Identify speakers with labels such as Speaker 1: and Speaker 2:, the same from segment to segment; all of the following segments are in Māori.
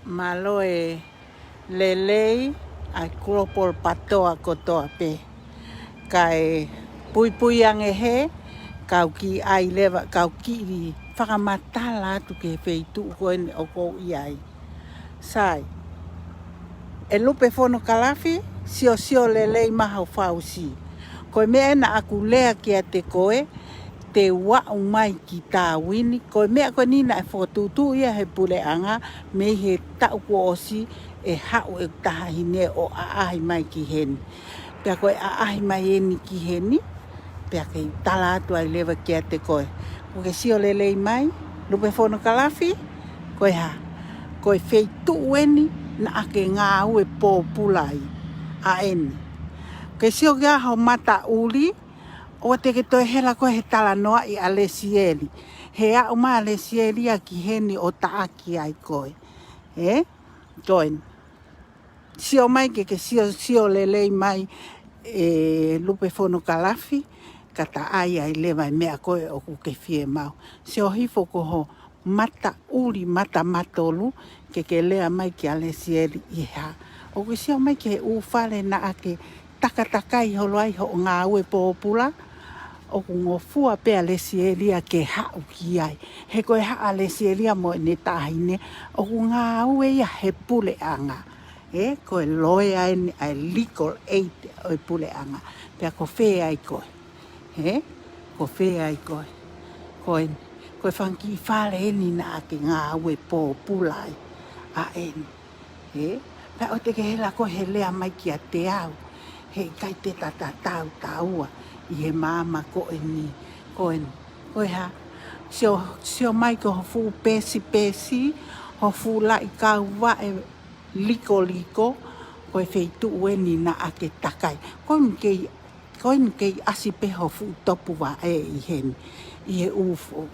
Speaker 1: malo e lelei ai kuropol patoa kotoa pe. Kai pui ange he, kau ki ai lewa, kau ki ri whakamatala atu ke wheitu koen o kou iai. Sai, e lupe whono kalafi, sio lelei maha whausi. Koe mea na aku lea kia te koe, te wau mai ki tā wini. Koe mea koe nina e whotutu ia he puleanga, me he tau ko osi e hau e taha hine o aahi mai ki heni. Pea koe aahi mai eni ki heni, pea kei tala atu ai lewa kia te koe. Koe sio lelei mai, lupe whono kalafi, koe ha. Koe wheitu eni na ake ngā ue pōpulai a eni. Koe sio kia hau mata uli, o te ke toi hela koe he tala noa i Alesieli. He au ma Alesieli a ki heni o taaki ai koe. Koe. Sio mai ke sio lelei mai e lupe whono kalafi, kata ai lewa mea koe o kuke fie mau. Sio hifo koho mata uli mata matolu ke lea mai ki Alesieli i ha. O ke sio mai ke ufale na ake takatakai holoai ho ngā ue pōpula, o ngofua pe Alesielia ke hau ki ai. He koe ha Alesielia mo ne tahine, o ngā ue ia he pule anga. Koe loe ai ai legal aid o pule anga. Pea ko whea ai koe. Ko whea ai koe. Koe whanki whale eni na ake ngā ue pōpulai a eni. Pea o te ke hela koe he lea mai ki a te au. He kai te tau taua i he māma koe ni. Koe ha, sio mai ko ho fu pesi, ho fu lai kau wae liko, koe wheitu ueni na ake takai. Koe nkei asi pe ho fu topu wa i heni, i he ufo.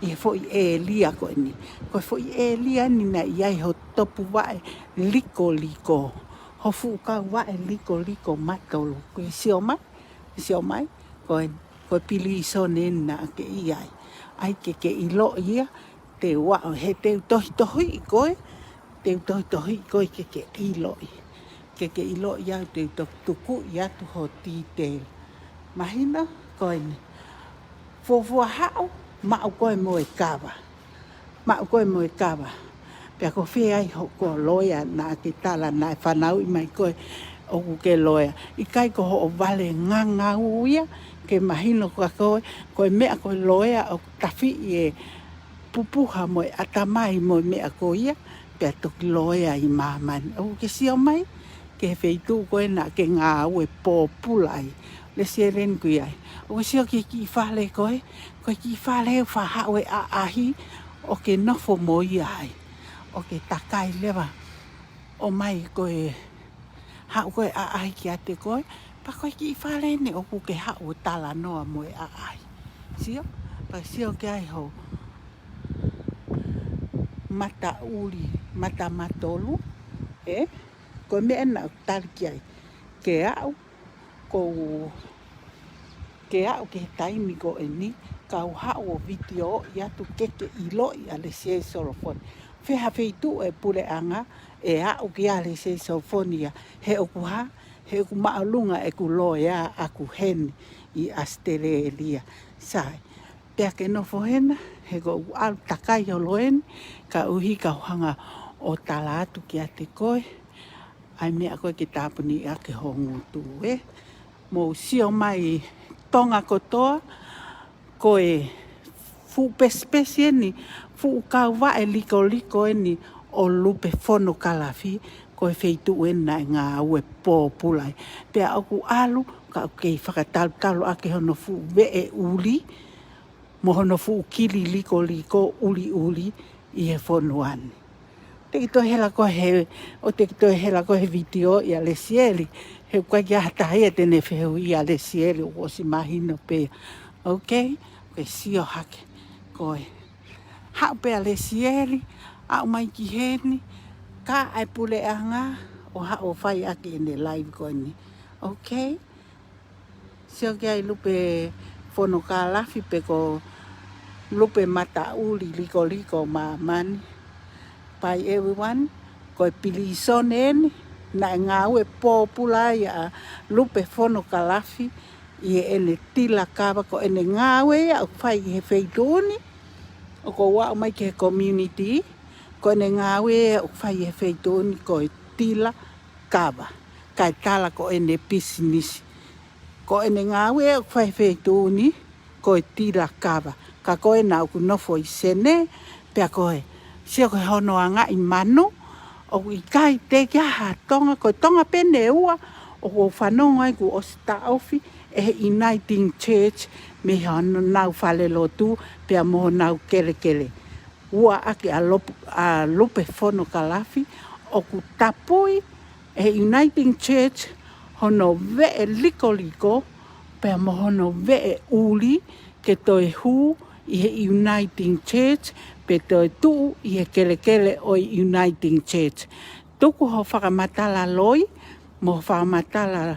Speaker 1: I he fo i e lia koe ni. Koe fo i e lia ni na iai ho topu wae liko. Ho fu ka wae liko matolu. Koe sio mai, koe pili iso nena ke iai. Ai ke ilo ia, te wao he te tohi koe, te tohi koe ke ilo i. Ke ilo ia te tuku ia tu ho titele. Mahina koe ni. Fofua hao, mau koe mo e kawa. Pea ko whea ai ho ko loia na ke tala na e whanau i mai koe o ke loia. I kai ko ho o vale nganga uia ke mahino kwa koe mea koe loia o tafi i e pupuha mo e atamai mo mea ko ia. Pea toki loia i mamani. O ke sio mai ke wheitu koe na ke ngā ue pōpulai. Le sieren kui ai. O sio ki whale koe ki whale e whahau e aahi o ke nofo mo i ai. O ke takai lewa o mai koe hau koe aahi ki ate koe. Pa koe ki whale ne o kuke hau tala noa mo e aahi. Sio? Pa sio ke ai ho mata uli, mata matolu. Koe mea na tali ki ai. Ke au ke taimi ko e ni. Kau hau o video i atu keke ilo i Alesiei Solofoni. Wheha wheitu e pule anga e au ki Alesiei Solofoni he oku maalunga e ku loea aku heni i Australia. Sai, pea ke nofo hena he ko alu takai o loeni ka uhi ka hanga o tala atu ki ate koe. Ai mea koe ki tāpuni ake hongu tu Mo sio mai tonga kotoa koe fu pespesi eni, fu kau wae liko eni o lupe whono kalafi, koe wheitu ena ngā ue pōpulai. Pea oku alu, ka kei whakatalu ake hono fu vee uli, mo hono fu kili liko, uli, i he whono ani. Te ki toi hela koe he video i Alesieli, he koe ki ahatahi e tene whehu i Alesieli o si mahino pea. Okay? Koe sio hake. Koe. Hau pe Alesieli, au mai ki heni, ka ai pule anga, o hau whai ake ene live koe ni. Okay? Sio ki ai lupe whono ka lafi pe ko lupe mata uli liko ma mani. Bye everyone. Koe pilisone na ngau e popula ya lupe fono kalafi i ene tila kava ko ene ngau e au fai he feitoni o ko wa mai ke community ko ene ngau e au fai he feitoni ko e tila kava kai tala ko ene business ko ene ngau e au fai feitoni ko e tila kava ka ko e na ku no foi sene pe ko e se ko hono anga i mano o i kai te kia ha tonga ko tonga pene ua o ko whanonga i ku o sta ofi e Uniting Church me hano nau whale lotu pia moho nau kele kele. Ua ake a lupe fono kalafi o ku tapui e Uniting Church hono vee liko liko pia moho no vee uli ke toi hu i he Uniting Church pe toi tu i he kele kele o Uniting Church. Tuku ho whakamatala loi, mo whakamatala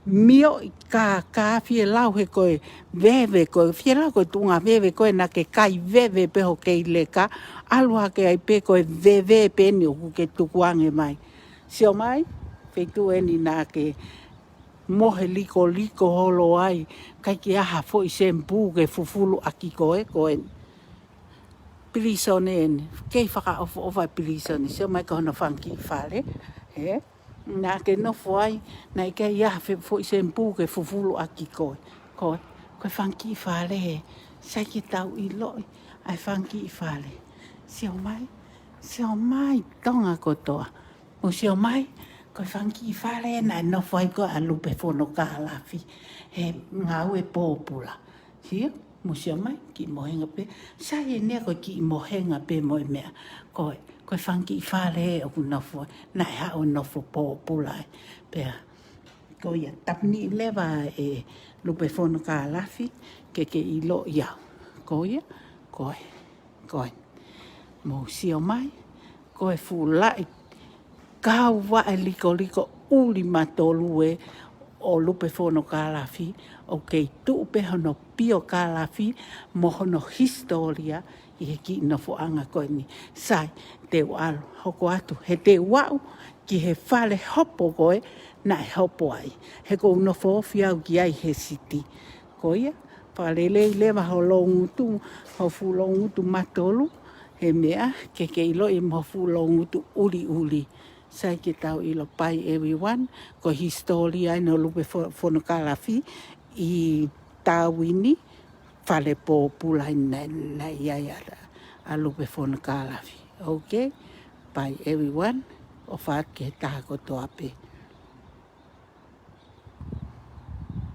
Speaker 1: mio i ka fie lau he koe vewe koe, fie lau koe tunga vewe koe na ke kai vewe peho kei leka, alua ke ai pe koe vewe peni o ke tukuange mai. Sio mai, whetu eni na ke mohe liko liko holo ai, kai ki aha fo i sempu ke fufulu aki koe koe. Pilisone en, kei whaka ofa pilisone, sio mai ka hono whanki whare, he? Nā ke nofo ai, nā i kei iaha fo i sempu ke fufulu aki koe. Koe whanki whare he, sai ki tau i loi, ai whanki whare. Sio mai, tonga kotoa. O sio mai, koe whanki whare, nā nofo ai koe a lupe fono kahalafi, he ngau e pōpula. Sio? Musio mai ki mohenga pe sai ne ko ki mohenga pe mo mea ko whanki whare o nofo na ha o nofo po pulai pe ko ia tapni leva e lupe fono ka lafi ke I lo ia ko ia ko musio mai ko fulai ka wa liko uli matolu e o lupe fono kalafi o kei tu pe hono pio kalafi mo hono historia I he ki no fo anga koe ni sai te walo hoko atu he te wau ki he whale hopo koe na e hopo ai he ko no fo fiau ki ai he siti koia whale lewa ho longutu ho fu longutu matolu he mea ke ilo I mo fu longutu uli sai ke tau ilo pai everyone ko historia no lupe fono kalafi I tawini fale po pula na ia a lupe fono kalafi okay pai everyone o fat ke taha ko toape